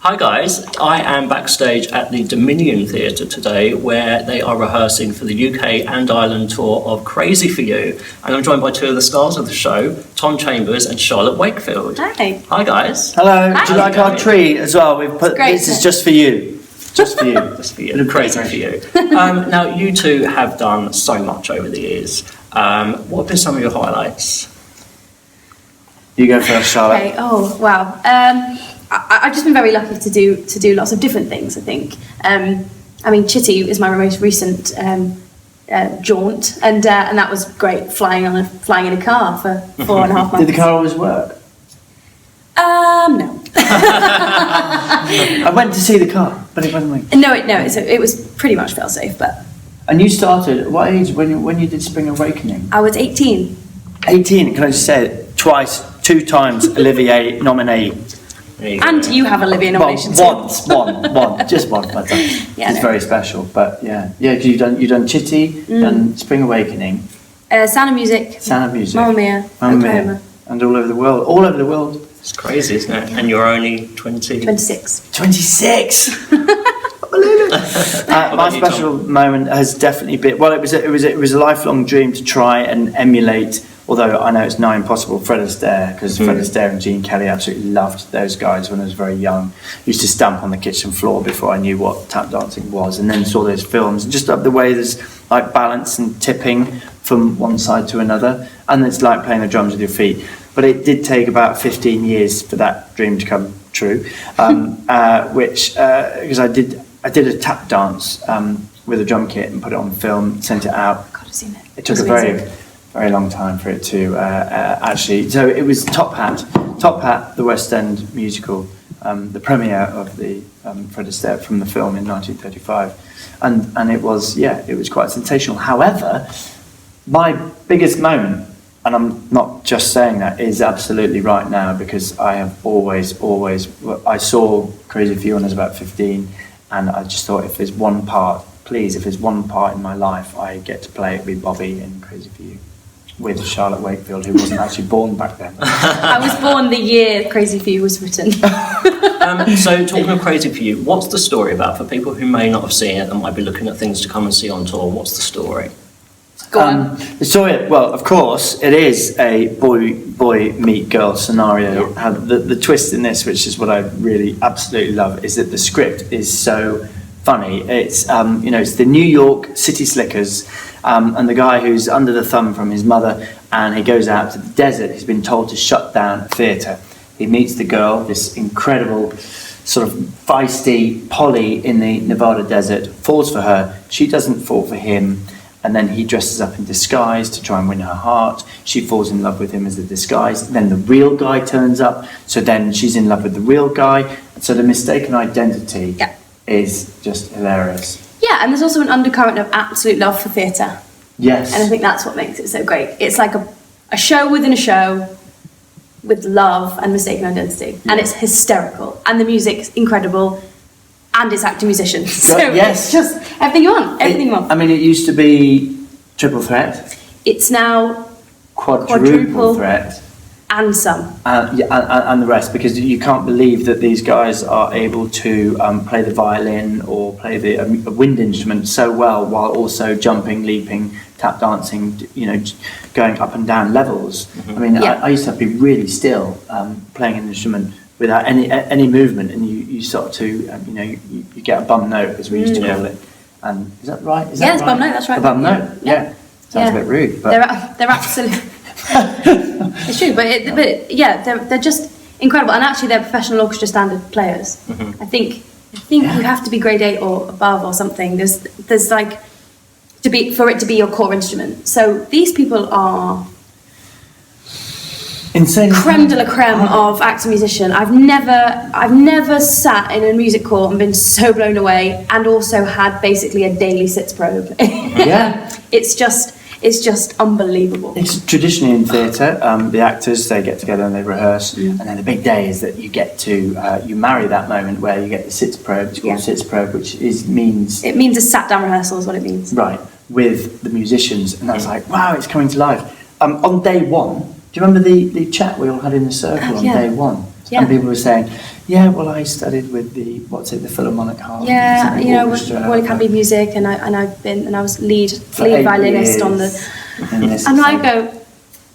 Hi guys, I am backstage at the Dominion Theatre today where they are rehearsing for the UK and Ireland tour of Crazy For You, and I'm joined by two of the stars of the show, Tom Chambers and Charlotte Wakefield. Hi. Hi guys. Hello. Hi. Do you like our tree as well? We've put this is just for you. Just for you. Just for you. Crazy For You. Now you two have done so much over the years. What have been some of your highlights? You go first, Charlotte. Okay. Oh wow. I've just been very lucky to do lots of different things. I think. I mean, Chitty is my most recent jaunt, and that was great. Flying in a car for 4.5 months. Did the car always work? No. I went to see the car, but it wasn't working. No, it was pretty much fail safe, but. And you started at what age when you did Spring Awakening? I was 18. 18. Can I just say it? Two times Olivier nominee. And you have Olivia nominations. One, just one. But it's very special. But because you've done Chitty, done Spring Awakening, Sound of Music, Mamma Mia, Oklahoma, and all over the world. It's crazy, isn't it? And you're only 26. 26. My special moment has definitely been it was a lifelong dream to try and emulate. Although I know it's now impossible, Fred Astaire, because Fred Astaire and Gene Kelly absolutely loved those guys when I was very young. Used to stamp on the kitchen floor before I knew what tap dancing was, and then saw those films. And just up the way, there's like balance and tipping from one side to another, and it's like playing the drums with your feet. But it did take about 15 years for that dream to come true, because I did a tap dance with a drum kit and put it on film, sent it out. God, I've seen it. It took a very long time for it to actually. So it was Top Hat, the West End musical, the premiere of the Fred Astaire from the film in 1935, and it was quite sensational. However, my biggest moment, and I'm not just saying that, is absolutely right now, because I have always I saw Crazy For You when I was about 15, and I just thought if there's one part in my life I get to play, it'd be Bobby in Crazy For You, with Charlotte Wakefield, who wasn't actually born back then. I was born the year Crazy For You was written. So talking of Crazy For You, what's the story about for people who may not have seen it and might be looking at things to come and see on tour? What's the story? Go on. The story, well, of course, it is a boy meet girl scenario. Yeah. The twist in this, which is what I really absolutely love, is that the script is so funny. It's it's the New York City Slickers, and the guy who's under the thumb from his mother, and he goes out to the desert. He's been told to shut down a theatre. He meets the girl, this incredible sort of feisty Polly in the Nevada desert, falls for her. She doesn't fall for him. And then he dresses up in disguise to try and win her heart. She falls in love with him as a disguise. Then the real guy turns up. So then she's in love with the real guy. So the mistaken identity is just hilarious. Yeah, and there's also an undercurrent of absolute love for theatre. Yes. And I think that's what makes it so great. It's like a show within a show with love and mistaken identity. Yeah. And it's hysterical. And the music's incredible. And it's actor musicians. So yes. It's just everything you want. I mean, it used to be triple threat. It's now quadruple threat. And some. And the rest, because you can't believe that these guys are able to play the violin or play the wind instrument so well, while also jumping, leaping, tap dancing, going up and down levels. Mm-hmm. I mean, I used to have to be really still playing an instrument without any movement, and you sort to you get a bum note, as we used to call it. And is that right? It's bum note. That's right. A bum note. Yeah. Sounds a bit rude, but they're absolutely. It's true, but they're just incredible, and actually they're professional orchestra standard players. Mm-hmm. I think you have to be grade 8 or above or something. There's like for it to be your core instrument. So these people are insane, creme de la creme of actor musician. I've never sat in a music court and been so blown away, and also had basically a daily sits probe. Yeah. It's just unbelievable. It's traditionally in theatre, the actors, they get together and they rehearse, and then the big day is that you get to you marry that moment where you get the sits probe. It's called sits probe, which means a sat down rehearsal is what it means. Right, with the musicians, and that's like, wow, it's coming to life. On day one, do you remember the chat we all had in the circle on day one? And people were saying, yeah, well, I studied with the Philharmonic Harp. Yeah, you know, with Royal Academy of Music, and I was lead violinist on the. And I go,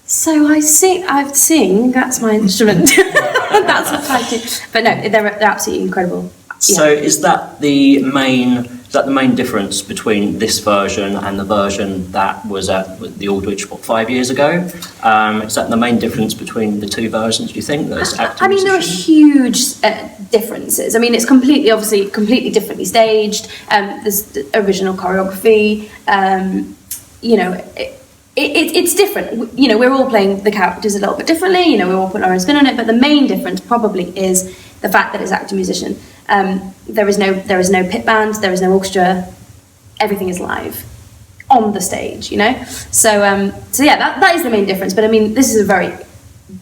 so I sing. That's my instrument. That's what I do. But no, they're absolutely incredible. So is that the main difference between this version and the version that was at the Aldwych 5 years ago? Is that the main difference between the two versions, do you think? There are huge differences. I mean, it's completely differently staged. There's the original choreography. You know, it's different. You know, we're all playing the characters a little bit differently. You know, we're all putting our own spin on it. But the main difference probably is the fact that it's actor-musician. There is no pit band, there is no orchestra, everything is live on the stage, you know? So yeah, that is the main difference. But I mean, this is a very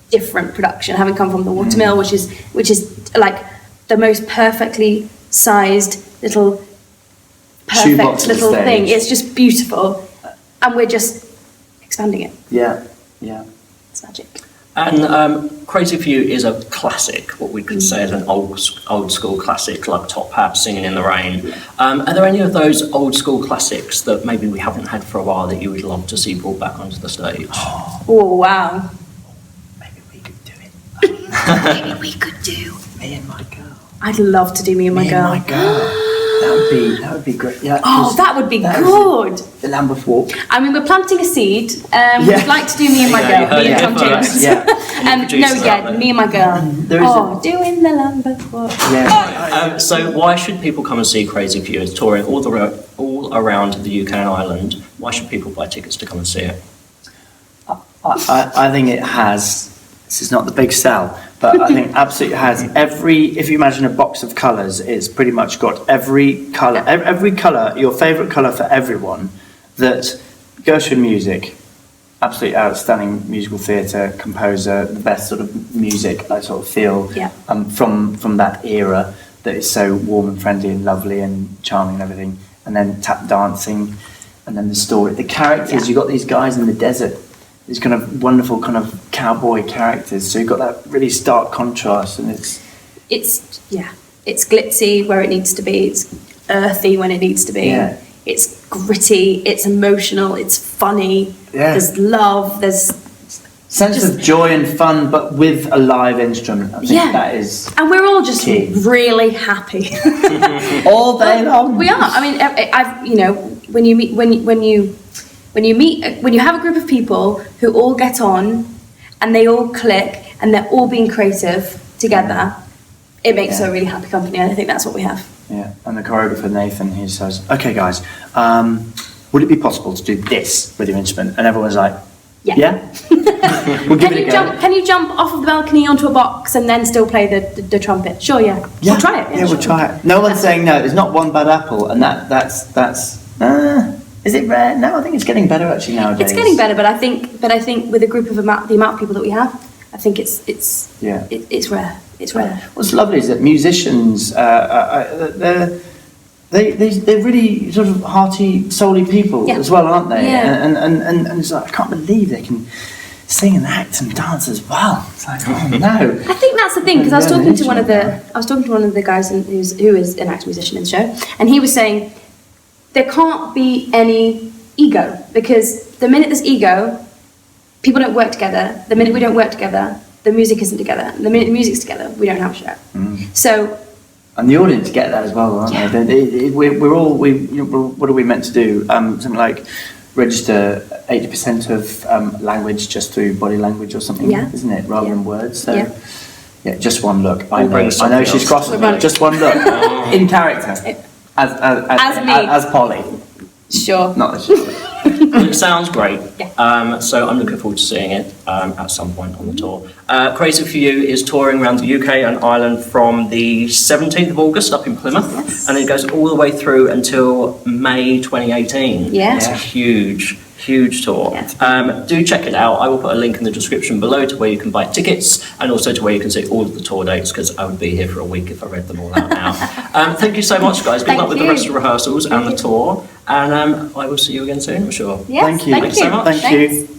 different production, having come from the Watermill, which is like the most perfectly sized little perfect little thing. It's just beautiful. And we're just expanding it. Yeah. It's magic. And Crazy for You is a classic, what we could say is an old school classic, like Top Hat, Singing in the Rain. Are there any of those old school classics that maybe we haven't had for a while that you would love to see brought back onto the stage? Oh, wow. Maybe we could do it. Maybe we could do Me and My Girl. I'd love to do Me and My Girl. Me and My Girl. That would be great. Yeah. That would be good. The Lambeth Walk. I mean, we're planting a seed. We'd like to do Me and My Girl. Me and Tom James. Me and My Girl. Doing the Lambeth Walk. Yeah. So why should people come and see Crazy for You? It's touring all around the UK and Ireland. Why should people buy tickets to come and see it? I think it has. This is not the big sell, but I think absolutely has if you imagine a box of colours, it's pretty much got every colour, your favourite colour for everyone. That Gershwin music, absolutely outstanding musical theatre composer, the best sort of music I sort of feel from that era that is so warm and friendly and lovely and charming and everything. And then tap dancing, and then the story, the characters. You've got these guys in the desert. These kind of wonderful kind of cowboy characters. So you've got that really stark contrast, and it's glitzy where it needs to be. It's earthy when it needs to be. Yeah. It's gritty. It's emotional. It's funny. Yeah. There's love. There's sense of joy and fun, but with a live instrument. I think that is. And we're all just really happy all day long. We are. I mean, when you have a group of people who all get on and they all click and they're all being creative together, it makes a really happy company, and I think that's what we have. Yeah, and the choreographer Nathan, he says, okay guys, would it be possible to do this with your instrument? And everyone's like, yeah? We'll give it a go. Can you jump off of the balcony onto a box and then still play the trumpet? Sure, yeah. We'll try it. Yeah, we'll try it. No one's saying no, there's not one bad apple, and that's is it rare? No, I think it's getting better actually nowadays. It's getting better, but I think with a group of the amount of people that we have, I think it's rare. It's rare. What's lovely is that musicians, they're really sort of hearty, soully people as well, aren't they? Yeah. And it's like, I can't believe they can sing and act and dance as well. It's like, oh no. I think that's the thing, because I was talking to one of the guys who is an actor musician in the show, and he was saying, there can't be any ego, because the minute there's ego, people don't work together. The minute we don't work together, the music isn't together. The minute the music's together, we don't have a show. So, and the audience get that as well, aren't they? What are we meant to do? Something like register 80% of language just through body language or something, isn't it? Rather than words. So, just one look. I know she's crossing me. Just one look in character. As me. As Polly. Sure. Not as Charlotte. It sounds great. So I'm looking forward to seeing it at some point on the tour. Crazy for You is touring around the UK and Ireland from the 17th of August up in Plymouth, and it goes all the way through until May 2018. It's a huge tour. Do check it out. I will put a link in the description below to where you can buy tickets, and also to where you can see all of the tour dates, because I would be here for a week if I read them all out now. Thank you so much, guys. Good luck with the rest of the rehearsals and the tour, and I will see you again soon, I'm sure. Yes, thank you. Thanks so much. Thank you.